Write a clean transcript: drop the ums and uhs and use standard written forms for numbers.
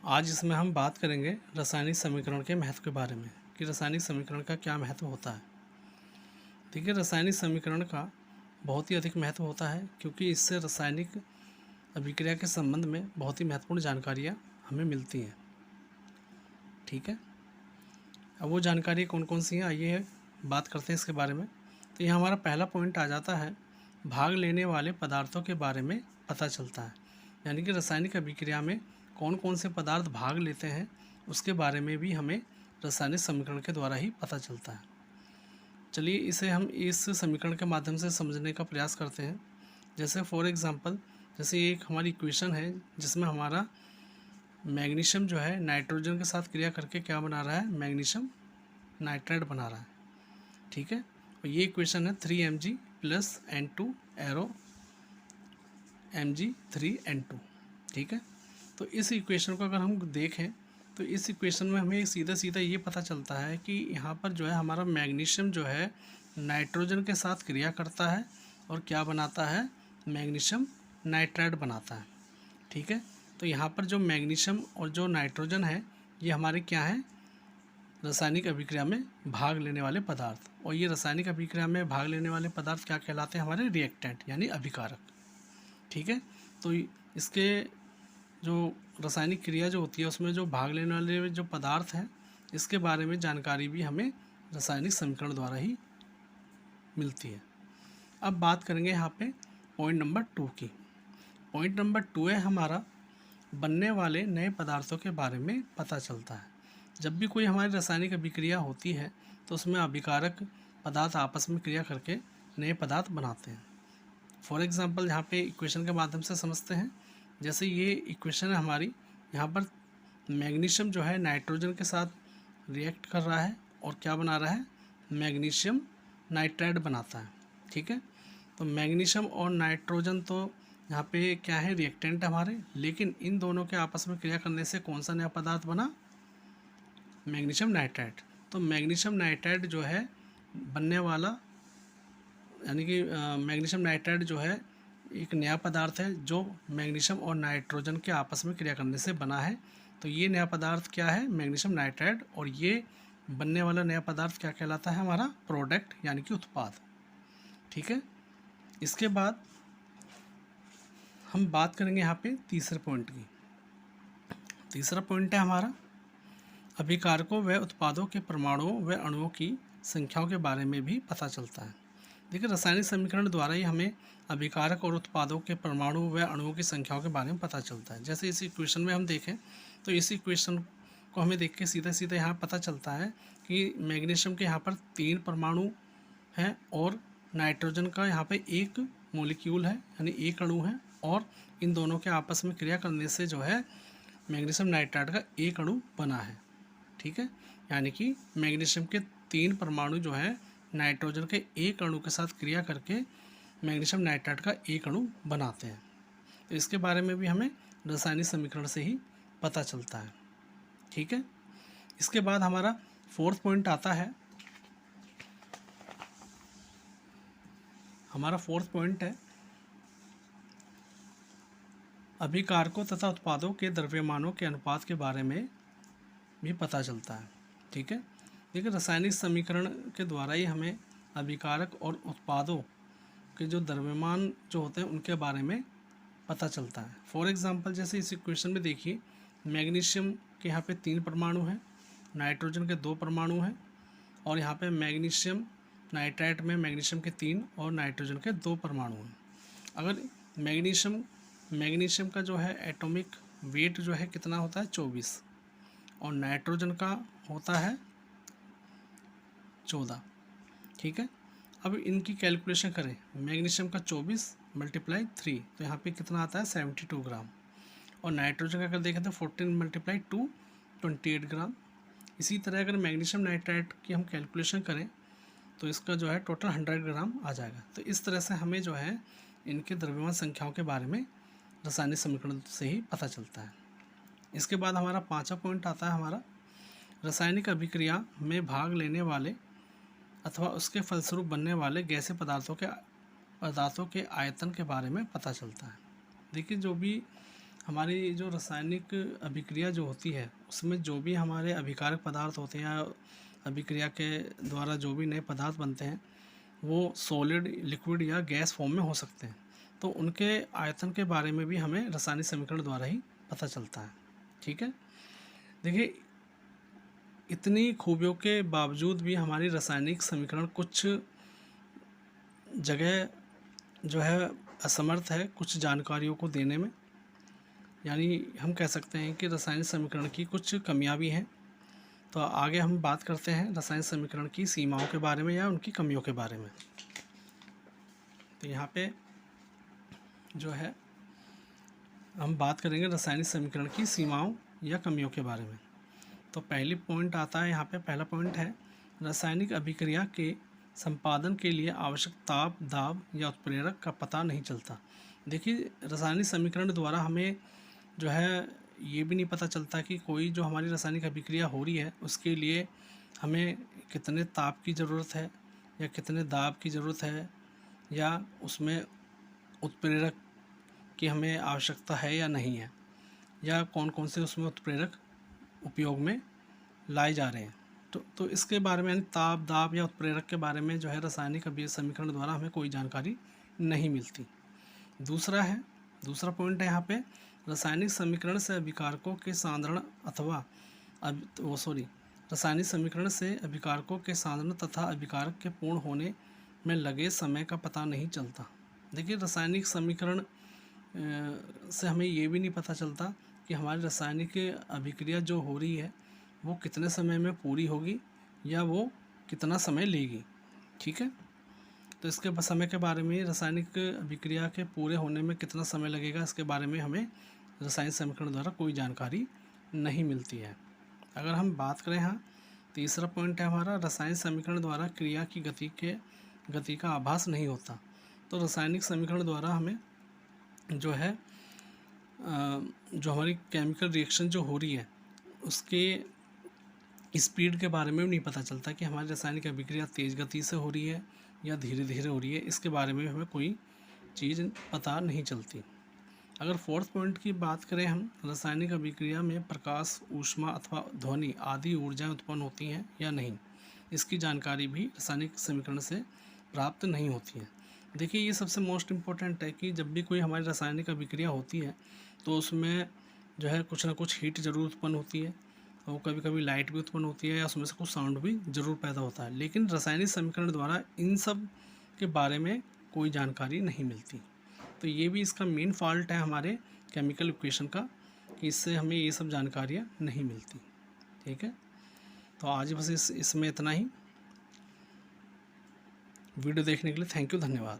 आज इसमें हम बात करेंगे रासायनिक समीकरण के महत्व के बारे में कि रासायनिक समीकरण का क्या महत्व होता है। देखिए, रासायनिक समीकरण का बहुत ही अधिक महत्व होता है क्योंकि इससे रासायनिक अभिक्रिया के संबंध में बहुत ही महत्वपूर्ण जानकारियाँ हमें मिलती हैं। ठीक है, अब वो जानकारी कौन कौन सी हैं आइए बात करते हैं इसके बारे में। तो यहाँ हमारा पहला पॉइंट आ जाता है, भाग लेने वाले पदार्थों के बारे में पता चलता है। यानी कि रासायनिक अभिक्रिया में कौन कौन से पदार्थ भाग लेते हैं उसके बारे में भी हमें रासायनिक समीकरण के द्वारा ही पता चलता है। चलिए इसे हम इस समीकरण के माध्यम से समझने का प्रयास करते हैं। जैसे फॉर एग्ज़ाम्पल, जैसे एक हमारी इक्वेशन है जिसमें हमारा मैग्नीशियम जो है नाइट्रोजन के साथ क्रिया करके क्या बना रहा है, मैग्नीशियम नाइट्राइड बना रहा है। ठीक है, और ये इक्वेशन है 3Mg plus N2 arrow Mg3N2। ठीक है, तो इस इक्वेशन को अगर हम देखें तो इस इक्वेशन में हमें सीधा सीधा ये पता चलता है कि यहाँ पर जो है हमारा मैग्नीशियम जो है नाइट्रोजन के साथ क्रिया करता है और क्या बनाता है, मैग्नीशियम नाइट्राइड बनाता है। ठीक है, तो यहाँ पर जो मैग्नीशियम और जो नाइट्रोजन है ये हमारे क्या हैं, रासायनिक अभिक्रिया में भाग लेने वाले पदार्थ। और ये रासायनिक अभिक्रिया में भाग लेने वाले पदार्थ क्या कहलाते हैं, हमारे रिएक्टेंट यानी अभिकारक। ठीक है, तो इसके जो रासायनिक क्रिया जो होती है उसमें जो भाग लेने वाले जो पदार्थ हैं इसके बारे में जानकारी भी हमें रासायनिक समीकरण द्वारा ही मिलती है। अब बात करेंगे यहाँ पे पॉइंट नंबर 2 की। पॉइंट नंबर 2 है हमारा, बनने वाले नए पदार्थों के बारे में पता चलता है। जब भी कोई हमारी रासायनिक अभिक्रिया होती है तो उसमें अभिकारक पदार्थ आपस में क्रिया करके नए पदार्थ बनाते हैं। फॉर एग्ज़ाम्पल यहाँ पे इक्वेशन के माध्यम से समझते हैं। जैसे ये इक्वेशन है हमारी, यहाँ पर मैग्नीशियम जो है नाइट्रोजन के साथ रिएक्ट कर रहा है और क्या बना रहा है, मैग्नीशियम नाइट्राइड बनाता है। ठीक है, तो मैग्नीशियम और नाइट्रोजन तो यहाँ पे क्या है, रिएक्टेंट हमारे, लेकिन इन दोनों के आपस में क्रिया करने से कौन सा नया पदार्थ बना, मैग्नीशियम नाइट्राइड। तो मैग्नीशियम नाइट्राइड जो है बनने वाला, यानी कि मैग्नीशियम नाइट्राइड जो है एक नया पदार्थ है जो मैग्नीशियम और नाइट्रोजन के आपस में क्रिया करने से बना है। तो ये नया पदार्थ क्या है, मैग्नीशियम नाइट्राइड, और ये बनने वाला नया पदार्थ क्या कहलाता है, हमारा प्रोडक्ट यानी कि उत्पाद। ठीक है, इसके बाद हम बात करेंगे यहाँ पे तीसरे पॉइंट की। तीसरा पॉइंट है हमारा, अभिकारकों व उत्पादों के परमाणुओं व अणुओं की संख्याओं के बारे में भी पता चलता है। देखिए, रासायनिक समीकरण द्वारा ही हमें अभिकारक और उत्पादों के परमाणु व अणुओं की संख्याओं के बारे में पता चलता है। जैसे इस इक्वेशन में हम देखें तो इस इक्वेशन को हमें देख के सीधा सीधा यहाँ पता चलता है कि मैग्नीशियम के यहाँ पर 3 परमाणु हैं और नाइट्रोजन का यहाँ पे 1 मॉलिक्यूल है यानी 1 अणु है, और इन दोनों के आपस में क्रिया करने से जो है मैग्नीशियम नाइट्राइड का 1 अणु बना है। ठीक है, यानी कि मैग्नीशियम के 3 परमाणु जो है नाइट्रोजन के 1 अणु के साथ क्रिया करके मैग्नीशियम नाइट्राइड का 1 अणु बनाते हैं। तो इसके बारे में भी हमें रासायनिक समीकरण से ही पता चलता है। ठीक है, इसके बाद हमारा 4th पॉइंट आता है। हमारा 4th पॉइंट है, अभिकारकों तथा उत्पादों के द्रव्यमानों के अनुपात के बारे में भी पता चलता है। ठीक है, देखिए, रासायनिक समीकरण के द्वारा ही हमें अभिकारक और उत्पादों के जो द्रव्यमान जो होते हैं उनके बारे में पता चलता है। फॉर एग्जांपल, जैसे इस इक्वेशन में देखिए, मैग्नीशियम के यहाँ पे 3 परमाणु हैं, नाइट्रोजन के 2 परमाणु हैं, और यहाँ पे मैग्नीशियम नाइट्राइड में मैग्नीशियम के 3 और नाइट्रोजन के 2 परमाणु हैं। अगर मैग्नीशियम का जो है एटॉमिक वेट जो है कितना होता है, 24, और नाइट्रोजन का होता है 14। ठीक है, अब इनकी कैलकुलेशन करें, मैग्नीशियम का 24 × 3 तो यहाँ पे कितना आता है, 72 ग्राम, और नाइट्रोजन का अगर देखें तो 14 × 2 28 ग्राम। इसी तरह अगर मैग्नीशियम नाइट्राइड की हम कैलकुलेशन करें तो इसका जो है टोटल 100 ग्राम आ जाएगा। तो इस तरह से हमें जो है इनके द्रव्यमान संख्याओं के बारे में रासायनिक समीकरण से ही पता चलता है। इसके बाद हमारा 5वां पॉइंट आता है हमारा, रासायनिक अभिक्रिया में भाग लेने वाले अथवा उसके फलस्वरूप बनने वाले गैसीय पदार्थों के आयतन के बारे में पता चलता है। देखिए, जो भी हमारी जो रासायनिक अभिक्रिया जो होती है उसमें जो भी हमारे अभिकारक पदार्थ होते हैं या अभिक्रिया के द्वारा जो भी नए पदार्थ बनते हैं वो सॉलिड, लिक्विड या गैस फॉर्म में हो सकते हैं। तो उनके आयतन के बारे में भी हमें रासायनिक समीकरण द्वारा ही पता चलता है। ठीक है, देखिए इतनी खूबियों के बावजूद भी हमारी रासायनिक समीकरण कुछ जगह जो है असमर्थ है कुछ जानकारियों को देने में। यानी हम कह सकते हैं कि रासायनिक समीकरण की कुछ कमियां भी हैं। तो आगे हम बात करते हैं रासायनिक समीकरण की सीमाओं के बारे में या उनकी कमियों के बारे में। तो यहाँ पे जो है हम बात करेंगे रासायनिक समीकरण की सीमाओं या कमियों के बारे में। तो पहली पॉइंट आता है यहाँ पे, पहला पॉइंट है रासायनिक अभिक्रिया के संपादन के लिए आवश्यक ताप, दाब या उत्प्रेरक का पता नहीं चलता। देखिए रासायनिक समीकरण द्वारा हमें जो है ये भी नहीं पता चलता कि कोई जो हमारी रासायनिक अभिक्रिया हो रही है उसके लिए हमें कितने ताप की ज़रूरत है या कितने दाब की ज़रूरत है या उसमें उत्प्रेरक की हमें आवश्यकता है या नहीं है, या कौन कौन से उसमें उत्प्रेरक उपयोग में लाए जा रहे हैं। तो इसके बारे में यानी ताप, दाब या उत्प्रेरक के बारे में जो है रासायनिक अभिक्रिया समीकरण द्वारा हमें कोई जानकारी नहीं मिलती। दूसरा पॉइंट है यहाँ पे रासायनिक समीकरण से अभिकारकों के सांद्रण अथवा रासायनिक समीकरण से अभिकारकों के सांद्रण तथा अभिकारक के पूर्ण होने में लगे समय का पता नहीं चलता। देखिए रासायनिक समीकरण से हमें ये भी नहीं पता चलता कि हमारी रासायनिक अभिक्रिया जो हो रही है वो कितने समय में पूरी होगी या वो कितना समय लेगी। ठीक है, तो इसके समय के बारे में, रासायनिक अभिक्रिया के पूरे होने में कितना समय लगेगा, इसके बारे में हमें रासायनिक समीकरण द्वारा कोई जानकारी नहीं मिलती है। अगर हम बात करें, हाँ तीसरा पॉइंट है हमारा, रासायनिक समीकरण द्वारा क्रिया की गति का आभास नहीं होता। तो रासायनिक समीकरण द्वारा हमें जो है जो हमारी केमिकल रिएक्शन जो हो रही है उसके स्पीड के बारे में भी नहीं पता चलता कि हमारी रासायनिक अभिक्रिया तेज़ गति से हो रही है या धीरे धीरे हो रही है। इसके बारे में हमें कोई चीज़ पता नहीं चलती। अगर फोर्थ पॉइंट की बात करें हम, रासायनिक अभिक्रिया में प्रकाश, ऊष्मा अथवा ध्वनि आदि ऊर्जाएं उत्पन्न होती हैं या नहीं, इसकी जानकारी भी रासायनिक समीकरण से प्राप्त नहीं होती है। देखिए ये सबसे मोस्ट इम्पोर्टेंट है कि जब भी कोई हमारी रासायनिक अभिक्रिया होती है तो उसमें जो है कुछ ना कुछ हीट ज़रूर उत्पन्न होती है और कभी कभी लाइट भी उत्पन्न होती है या उसमें से कुछ साउंड भी ज़रूर पैदा होता है। लेकिन रासायनिक समीकरण द्वारा इन सब के बारे में कोई जानकारी नहीं मिलती। तो ये भी इसका मेन फॉल्ट है हमारे केमिकल इक्वेशन का कि इससे हमें ये सब जानकारियाँ नहीं मिलती। ठीक है, तो आज बस इसमें इतना ही। वीडियो देखने के लिए थैंक यू, धन्यवाद।